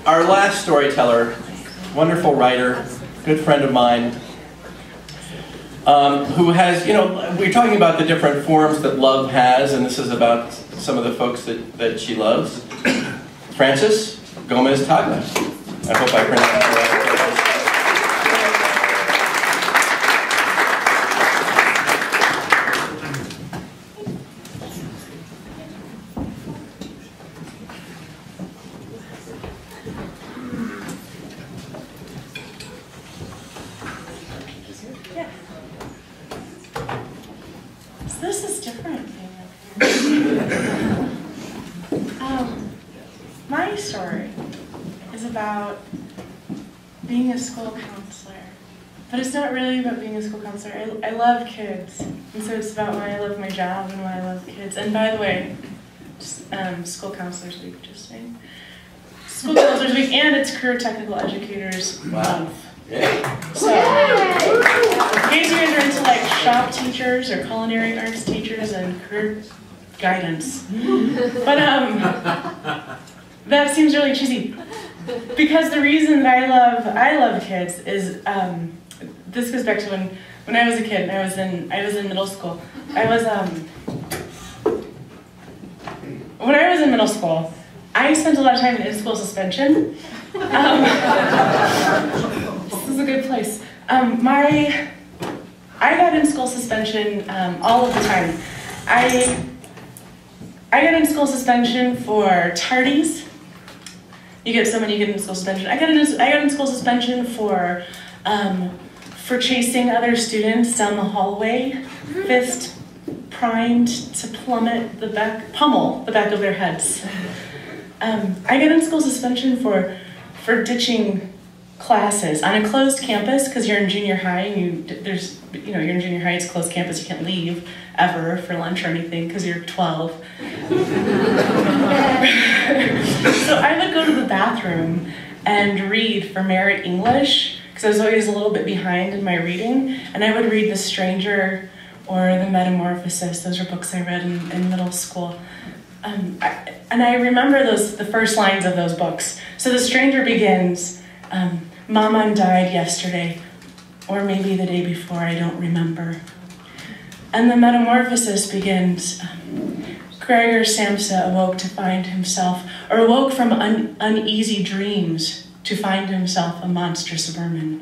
our last storyteller, wonderful writer, good friend of mine, who has, we're talking about the different forms that love has, and this is about some of the folks that she loves. Frances Gomeztagle. I hope I pronounced it right. This is different. My story is about being a school counselor, but it's not really about being a school counselor. I love kids, and so it's about why I love my job and why I love kids. And by the way, School Counselors Week, just saying. School Counselors Week, and it's Career Technical Educators Month. So, in case you guys are into like shop teachers or culinary arts teachers and career guidance, but that seems really cheesy. Because the reason that I love kids is this goes back to when I was a kid and I was in middle school. When I was in middle school, I spent a lot of time in school suspension. This is a good place. I got in school suspension all of the time. I got in school suspension for tardies. You get in school suspension. I got in school suspension for chasing other students down the hallway, fist primed to pummel the back of their heads. I got in school suspension for ditching classes on a closed campus because you're in junior high and you're in junior high, it's closed campus, you can't leave ever for lunch or anything because you're 12. So I would go to the bathroom and read for merit English because I was always a little bit behind in my reading, and I would read The Stranger or The Metamorphosis. Those were books I read in middle school. And I remember the first lines of those books. So The Stranger begins, Mama died yesterday, or maybe the day before, I don't remember. And The Metamorphosis begins, Gregor Samsa awoke from uneasy dreams to find himself a monstrous vermin.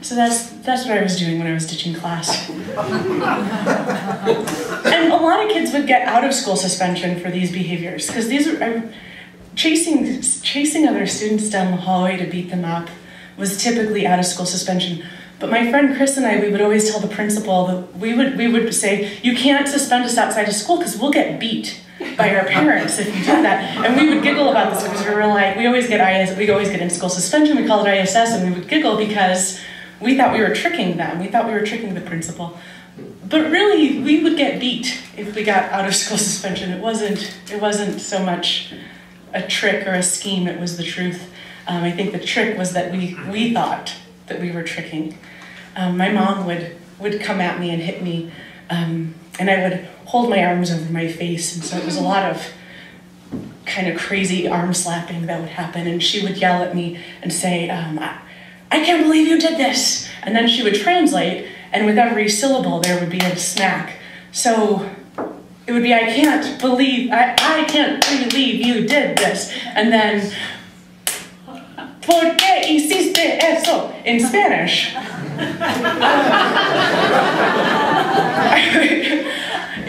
So that's what I was doing when I was ditching class. And a lot of kids would get out of school suspension for these behaviors, because these are chasing other students down the hallway to beat them up was typically out of school suspension. But my friend Chris and I, we would always tell the principal that we would say, you can't suspend us outside of school because we'll get beat by our parents if you do that. And we would giggle about this because we were like, we'd always get in school suspension, we called it ISS, and we would giggle because we thought we were tricking them. We thought we were tricking the principal. But really, we would get beat if we got out of school suspension. It wasn't so much a trick or a scheme, it was the truth. I think the trick was that we thought that we were tricking. My mom would come at me and hit me, and I would hold my arms over my face, and so it was a lot of kind of crazy arm slapping that would happen, and she would yell at me and say, I can't believe you did this, and then she would translate, and with every syllable there would be a smack. So it would be, I can't believe you did this, and then, ¿por qué hiciste eso? In Spanish.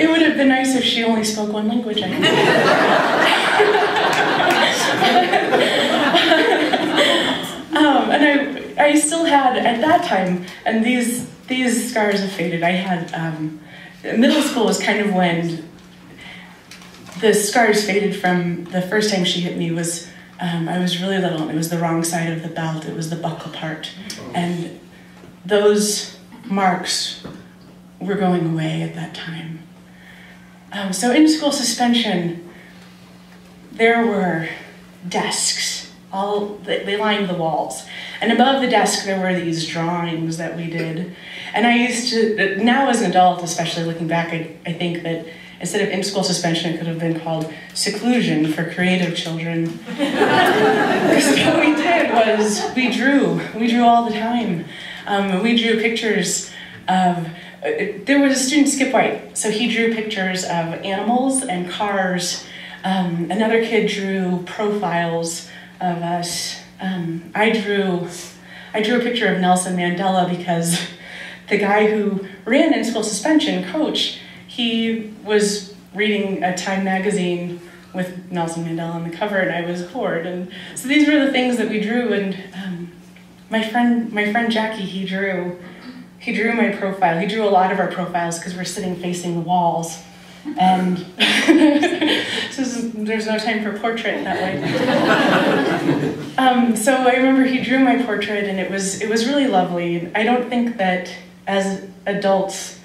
It would have been nice if she only spoke one language, I think. And I still had, at that time, and these scars have faded, I had, middle school was kind of when the scars faded from the first time she hit me was, I was really little, and it was the wrong side of the belt, it was the buckle part. And those marks were going away at that time. So in school suspension, there were desks, they lined the walls. And above the desk there were these drawings that we did. And I used to, now as an adult, especially looking back, I think that instead of in-school suspension, it could have been called seclusion for creative children. Because what we did was we drew all the time. We drew pictures of, there was a student, Skip White, so he drew pictures of animals and cars. Another kid drew profiles of us. I drew a picture of Nelson Mandela because the guy who ran in-school suspension, Coach, he was reading a Time magazine with Nelson Mandela on the cover, and I was bored. And so these were the things that we drew. And my friend Jackie, he drew my profile. He drew a lot of our profiles because we're sitting facing the walls. And so there's no time for portrait that way. So I remember he drew my portrait, and it was really lovely. I don't think that as adults,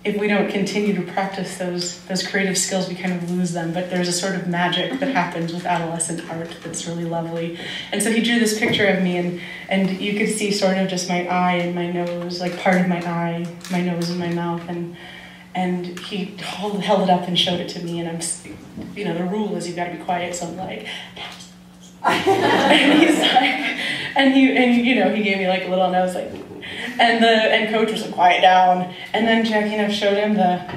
if we don't continue to practice those creative skills, we kind of lose them. But there's a sort of magic that happens with adolescent art that's really lovely. And so he drew this picture of me, and you could see sort of just my eye and my nose, like part of my eye, my nose and my mouth, and he held it up and showed it to me, and I'm, the rule is you've got to be quiet, so I'm like, and he's like, and he gave me like a little nose, like, and Coach was like, quiet down. And then Jackie and I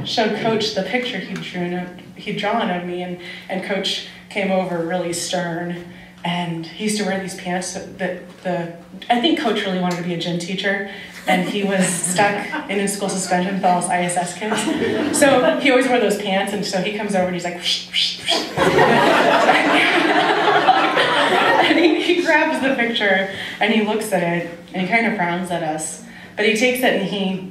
showed Coach the picture he'd drawn of me, and Coach came over really stern, and he used to wear these pants I think Coach really wanted to be a gym teacher, and he was stuck in school suspension with all his ISS kids. So he always wore those pants, and so he comes over and he's like, whoosh, whoosh, whoosh. And he grabs the picture and he looks at it and he kind of frowns at us. But he takes it and he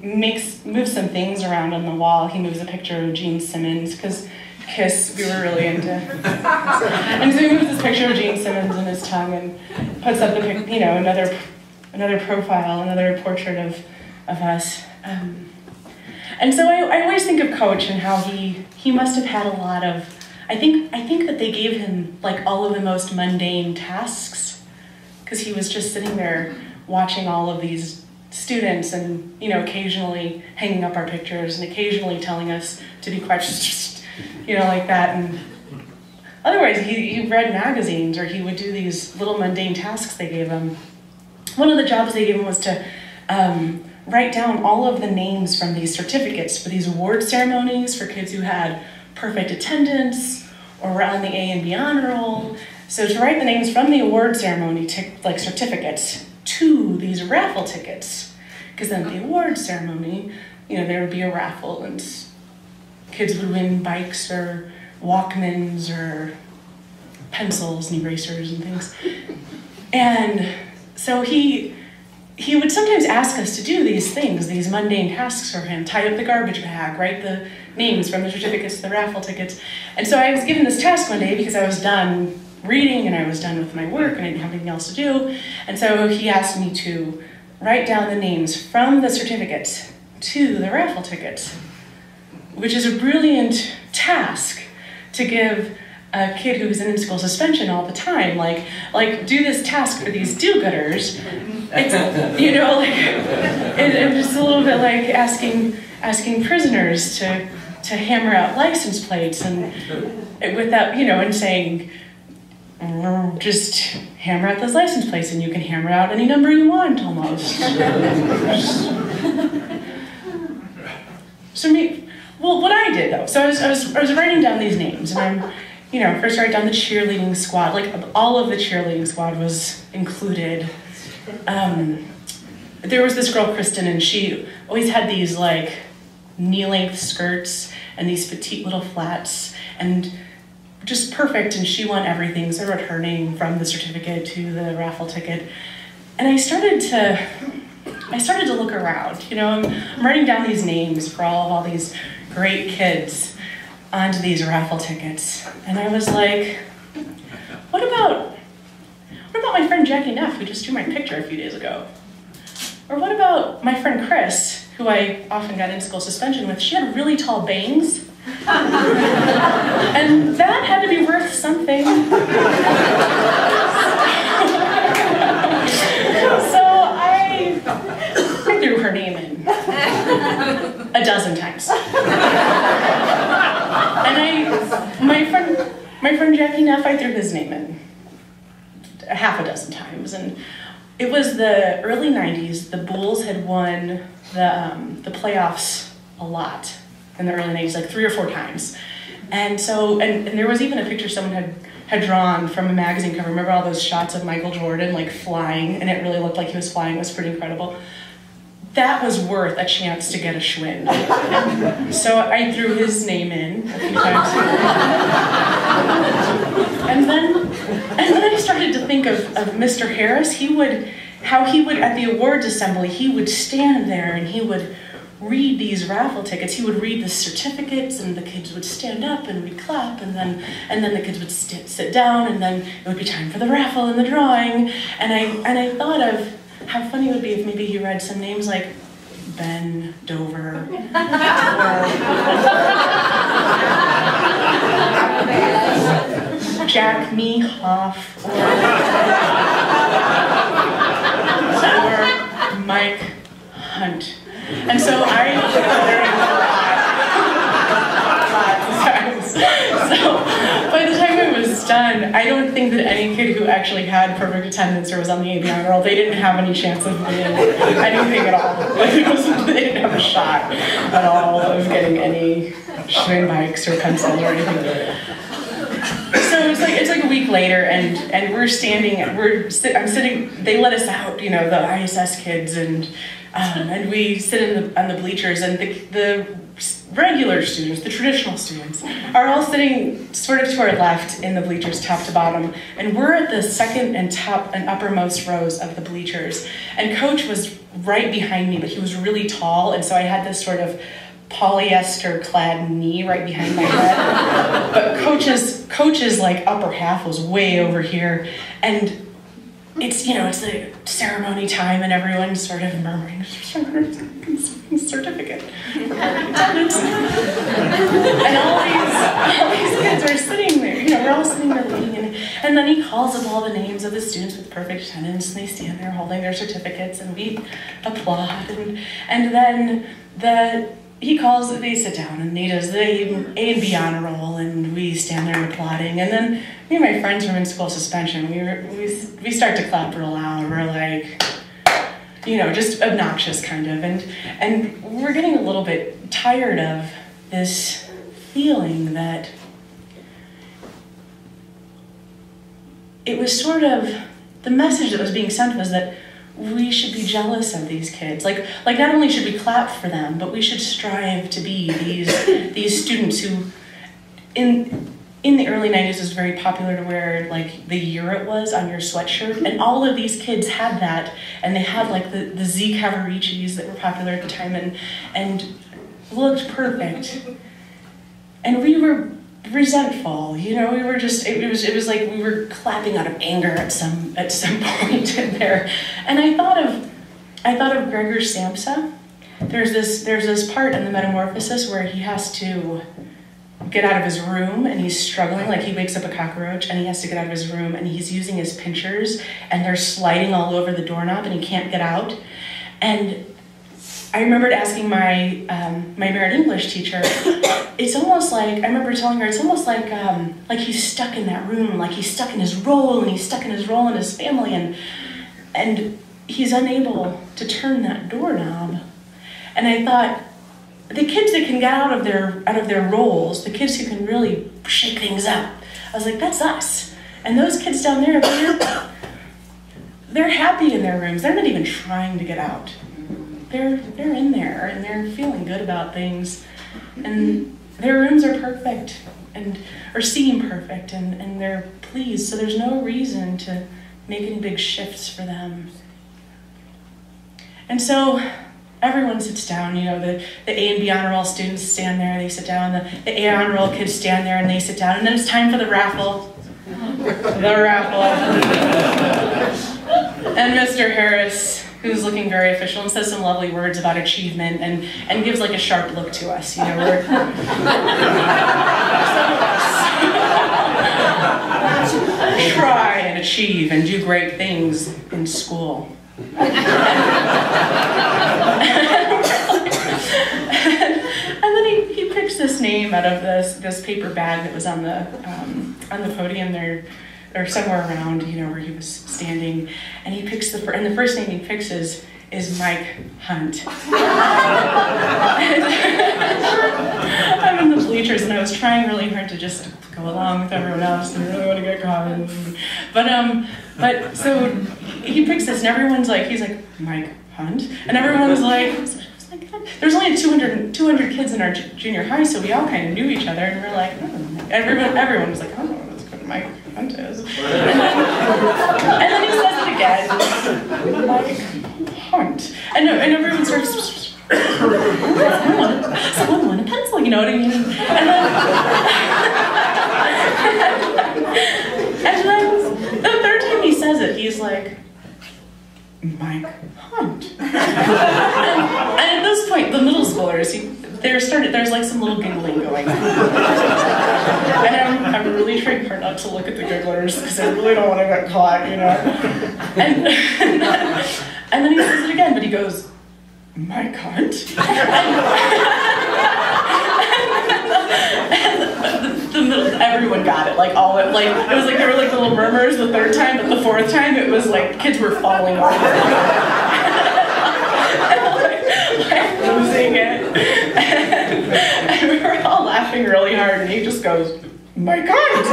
moves some things around on the wall. He moves a picture of Gene Simmons, because Kiss, we were really into. And so he moves this picture of Gene Simmons in his tongue and puts up another profile, another portrait of us. And so I always think of Coach and how he must have had a lot of, I think that they gave him like all of the most mundane tasks, because he was just sitting there watching all of these students and, occasionally hanging up our pictures and occasionally telling us to be quiet, like that. And otherwise he read magazines, or he would do these little mundane tasks they gave him. One of the jobs they gave him was to write down all of the names from these certificates for these award ceremonies for kids who had perfect attendance or were on the A and B honor roll. So to write the names from the award ceremony, like certificates, to these raffle tickets. Because then at the award ceremony, there would be a raffle and kids would win bikes or Walkmans or pencils and erasers and things. And so he would sometimes ask us to do these things, these mundane tasks for him, tie up the garbage bag, write the names from the certificates to the raffle tickets. And so I was given this task one day because I was done reading and I was done with my work and I didn't have anything else to do. And so he asked me to write down the names from the certificates to the raffle tickets, which is a brilliant task to give a kid who was in school suspension all the time, like do this task for these do-gooders. It's, it's just a little bit like asking prisoners to hammer out license plates, and with that, and saying, just hammer out those license plates and you can hammer out any number you want, almost. What I did though, so I was writing down these names, and I'm, first write down the cheerleading squad, like all of the cheerleading squad was included. There was this girl, Kristen, and she always had these like knee-length skirts and these petite little flats, and just perfect, and she won everything. So I wrote her name from the certificate to the raffle ticket. And I started to look around, I'm writing down these names for all these great kids onto these raffle tickets. And I was like, what about my friend Jackie Neff, who just drew my picture a few days ago? Or what about my friend Chris, who I often got in school suspension with? She had really tall bangs. And that had to be worth something. So I her name in a dozen times. friend Jackie Neff, I threw his name in a half a dozen times. And it was the early 90s. The Bulls had won the playoffs a lot in the early 90s, like 3 or 4 times. And so, and there was even a picture someone had drawn from a magazine cover. Remember all those shots of Michael Jordan like flying, and it really looked like he was flying. It was pretty incredible. That was worth a chance to get a Schwinn. So I threw his name in a few times. and then I started to think of Mr. Harris. How he would, at the awards assembly, he would stand there and he would read these raffle tickets. He would read the certificates, and the kids would stand up and we'd clap, and then the kids would sit down, and then it would be time for the raffle and the drawing. And I thought of how funny it would be if maybe he read some names like Ben Dover, or Jack Mehoff, or Mike Hunt. And so I so by the time I was done, I don't think that any kid who actually had perfect attendance or was on the AB honor roll, they didn't have any chance of winning anything at all. Like they didn't have a shot at all of getting any Schwinn bikes or pencil or anything. So it's like a week later, and we're standing, I'm sitting. They let us out, you know, the ISS kids, and we sit on the bleachers, and the regular students, the traditional students, are all sitting sort of to our left in the bleachers, top to bottom, and we're at the second and top and uppermost rows of the bleachers. And Coach was right behind me, but he was really tall, and so I had this sort of polyester-clad knee right behind my head. But Coach's like upper half was way over here, and it's, you know, it's the ceremony time, and everyone's sort of murmuring certificate. And all these kids are sitting there, you know, we're all sitting there waiting, and then he calls up all the names of the students with perfect attendance, and they stand there holding their certificates, and we applaud, and then he calls, they sit down, and he does the A and B honor roll, and we stand there applauding. And then me and my friends from in-school suspension, we start to clap real loud. We're like, you know, just obnoxious kind of. And we're getting a little bit tired of this feeling that it was sort of, the message that was being sent was that we should be jealous of these kids. Like not only should we clap for them, but we should strive to be these students who, in the early 90s, it was very popular to wear like the year it was on your sweatshirt, and all of these kids had that, and they had like the Z Cavaricis that were popular at the time, and looked perfect. And we were resentful, you know, we were just, it was like we were clapping out of anger at some point in there. And I thought of Gregor Samsa. There's this part in the Metamorphosis where he has to get out of his room, and he's struggling, like he wakes up a cockroach and he has to get out of his room, and he's using his pinchers, and they're sliding all over the doorknob, and he can't get out. And I remembered asking my merit English teacher, it's almost like, I remember telling her, it's almost like he's stuck in that room, like he's stuck in his role, and he's stuck in his role in his family, and he's unable to turn that doorknob. And I thought, the kids that can get out of their roles, the kids who can really shake things up, I was like, that's us. And those kids down there, they're happy in their rooms. They're not even trying to get out. They're in there, and they're feeling good about things, and their rooms are perfect, or seem perfect, and they're pleased, so there's no reason to make any big shifts for them. And so everyone sits down, you know, the A and B honor roll students stand there, they sit down, the A honor roll kids stand there and they sit down, and then it's time for the raffle. The raffle. And Mr. Harris, who's looking very official, and says some lovely words about achievement, and gives like a sharp look to us, you know, we're some of us try and achieve and do great things in school. And then he picks this name out of this paper bag that was on the podium there, or somewhere around, you know, where he was standing, and he picks the first name he picks is Mike Hunt. I'm in the bleachers, and I was trying really hard to just go along with everyone else and really want to get caught. But so he picks this, and everyone's like, he's like, Mike Hunt, and everyone's like, there's only 200 kids in our junior high, so we all kind of knew each other, and we're like, oh. Everyone was like, I don't know what Mike Hunt is. And then he says it again, Mike Hunt. And everyone starts, someone want a pencil, you know what I mean? And then the third time he says it, he's like, Mike Hunt. And at this point, the middle schoolers, there's like some little giggling going on. And I'm really trying hard not to look at the gigglers because I really don't want to get caught, you know. And then he says it again, but he goes, Mike Hunt? Everyone got it, like it was like there were like little murmurs the third time, but the fourth time it was like kids were falling off. like losing it. And we were all laughing really hard, and he just goes, Mike Hunt!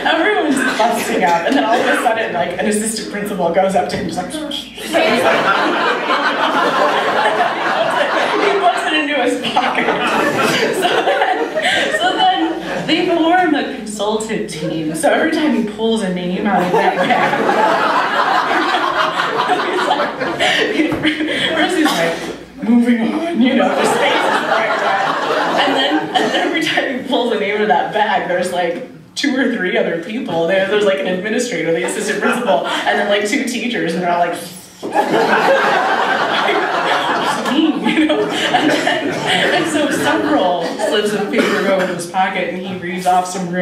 Everyone's busting out, and then all of a sudden, like, an assistant principal goes up to him, just like, he puts it into his pocket. So then they form a consultant team. So every time he pulls a name out of that bag, first he's like, moving on, you know, just faces right back. And then every time he pulls a name out of that bag, there's like 2 or 3 other people. There's like an administrator, the assistant principal, and then like 2 teachers, and they're all like, you know? And so several slips of paper go into his pocket, and he reads off some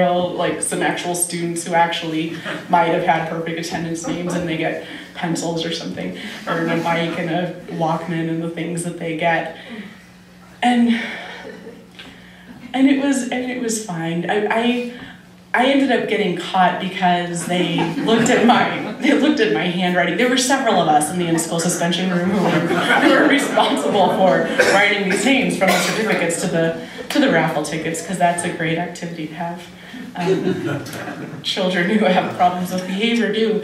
actual students who actually might have had perfect attendance names, and they get pencils or something, or a bike and a Walkman and the things that they get. And it was fine. I ended up getting caught because they looked at my handwriting. There were several of us in the in-school suspension room who were responsible for writing these names from the certificates to the raffle tickets, because that's a great activity to have. Children who have problems with behavior do.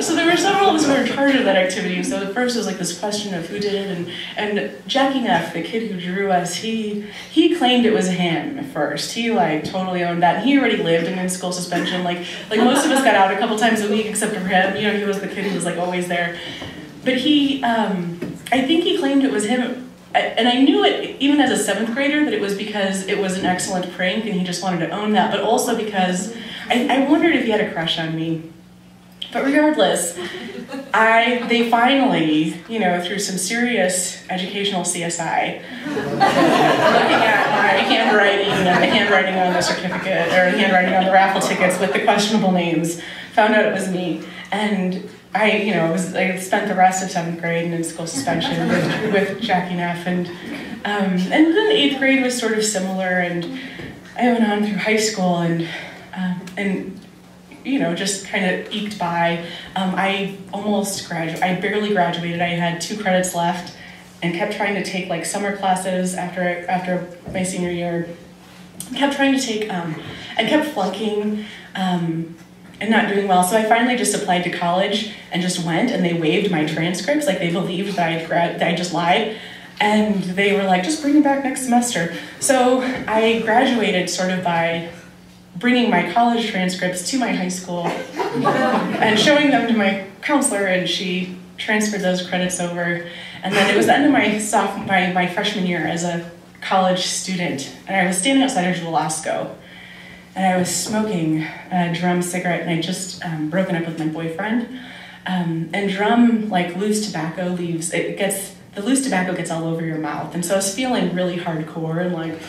So there were several of us who were in charge of that activity. So the first was like this question of who did it, and Jackie Neff, the kid who drew us, he claimed it was him at first. He like totally owned that. He already lived in school suspension. Like most of us got out a couple times a week except for him. You know, he was the kid who was like always there. But he, I think he claimed it was him. And I knew it even as a 7th grader that it was because it was an excellent prank and he just wanted to own that, but also because I wondered if he had a crush on me. But regardless, they finally, you know, through some serious educational CSI, looking at my handwriting and the handwriting on the certificate, or the handwriting on the raffle tickets with the questionable names, found out it was me. And I spent the rest of 7th grade in school suspension with Jackie Neff, and then 8th grade was sort of similar, and I went on through high school, and you know, just kind of eked by. I barely graduated. I had 2 credits left, and kept trying to take like summer classes after my senior year. Kept trying to take and kept flunking. And not doing well, so I finally just applied to college and just went, and they waived my transcripts. Like, they believed that I just lied, and they were like, just bring it back next semester. So I graduated sort of by bringing my college transcripts to my high school and showing them to my counselor, and she transferred those credits over. And then it was the end of my freshman year as a college student, and I was standing outside of Velasco. And I was smoking a drum cigarette, and I just broken up with my boyfriend. And drum, like loose tobacco, leaves, it gets the loose tobacco gets all over your mouth. And so I was feeling really hardcore and like,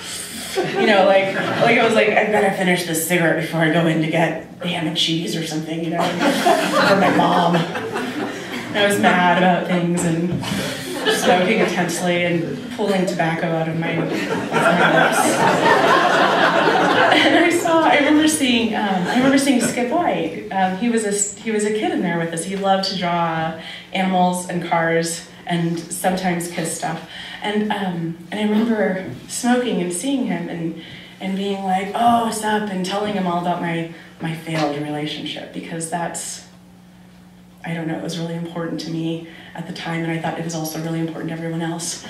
you know, like I was like, I better finish this cigarette before I go in to get ham and cheese or something, you know, for my mom. And I was mad about things and smoking intensely and pulling tobacco out of my lips. And I remember seeing Skip White. He was a kid in there with us. He loved to draw animals and cars and sometimes kiss stuff. And I remember smoking and seeing him and being like, oh, what's up? And telling him all about my failed relationship, because that's, I don't know, it was really important to me at the time, and I thought it was also really important to everyone else.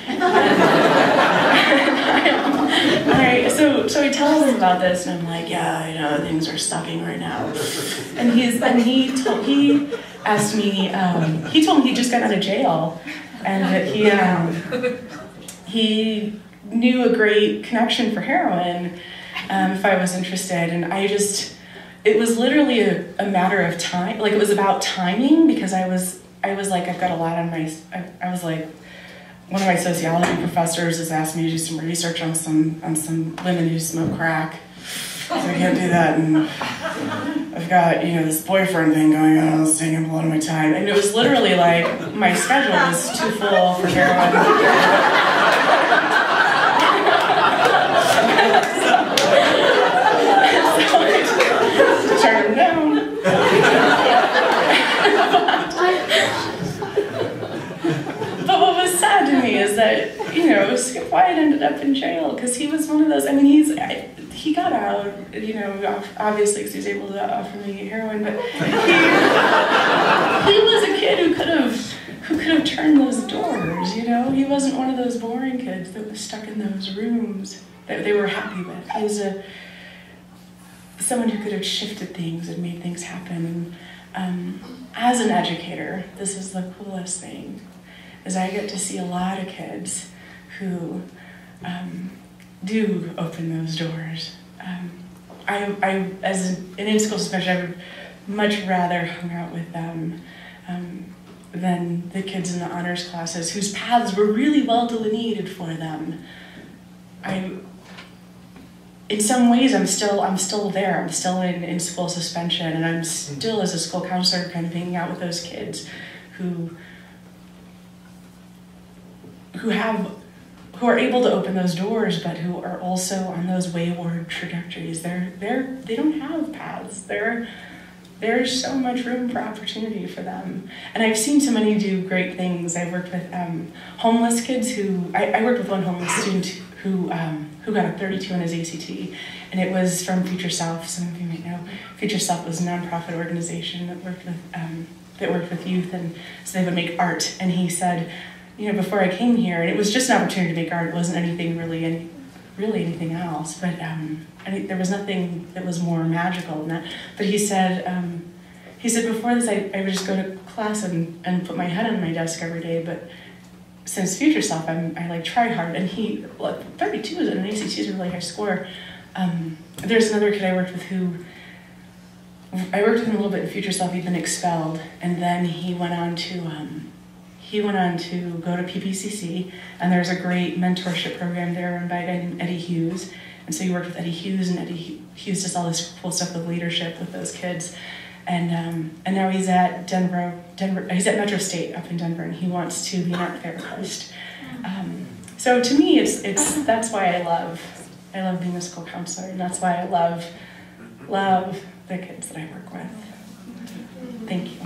So I tell him about this, and I'm like, yeah, I know, things are sucking right now. And he asked me, he told me he just got out of jail, and that he knew a great connection for heroin if I was interested, and it was literally a matter of time. Like, it was about timing, because I was like, I've got a lot on my, I was like, one of my sociology professors has asked me to do some research on some women who smoke crack. So I can't do that, and I've got, you know, this boyfriend thing going on, it's taking up a lot of my time. And it was literally like, my schedule was too full for heroin. Turn him down. But what was sad to me is that, you know, Skip White ended up in jail because he was one of those, I mean, he got out, you know, obviously because he was able to offer me heroin, but he was a kid who could have turned those doors, you know? He wasn't one of those boring kids that was stuck in those rooms that they were happy with. He was someone who could have shifted things and made things happen. And as an educator, this is the coolest thing, is I get to see a lot of kids who do open those doors. As an in-school suspension, I would much rather hung out with them than the kids in the honors classes whose paths were really well delineated for them. In some ways, I'm still there. I'm still in school suspension, and I'm still, as a school counselor, kind of hanging out with those kids who are able to open those doors, but who are also on those wayward trajectories. They don't have paths. There's so much room for opportunity for them. And I've seen so many do great things. I've worked with homeless kids I worked with one homeless student who got a 32 on his ACT, and it was from Future Self. Some of you might know. Future Self was a nonprofit organization that worked with youth, and so they would make art. And he said, you know, before I came here, and it was just an opportunity to make art. It wasn't anything really anything else, but there was nothing that was more magical than that. But he said before this, I would just go to class and put my head on my desk every day, but since Future Self, I like try hard, and 32 is an ACT is a really high score. There's another kid I worked with him a little bit in Future Self. He'd been expelled, and then he went on to go to PPCC, and there's a great mentorship program there run by a guy named Eddie Hughes. And so he worked with Eddie Hughes, and Eddie Hughes does all this cool stuff with leadership with those kids. And now he's at Denver. He's at Metro State up in Denver, and he wants to be an art therapist. So to me, that's why I love being a school counselor, and that's why I love the kids that I work with. Thank you.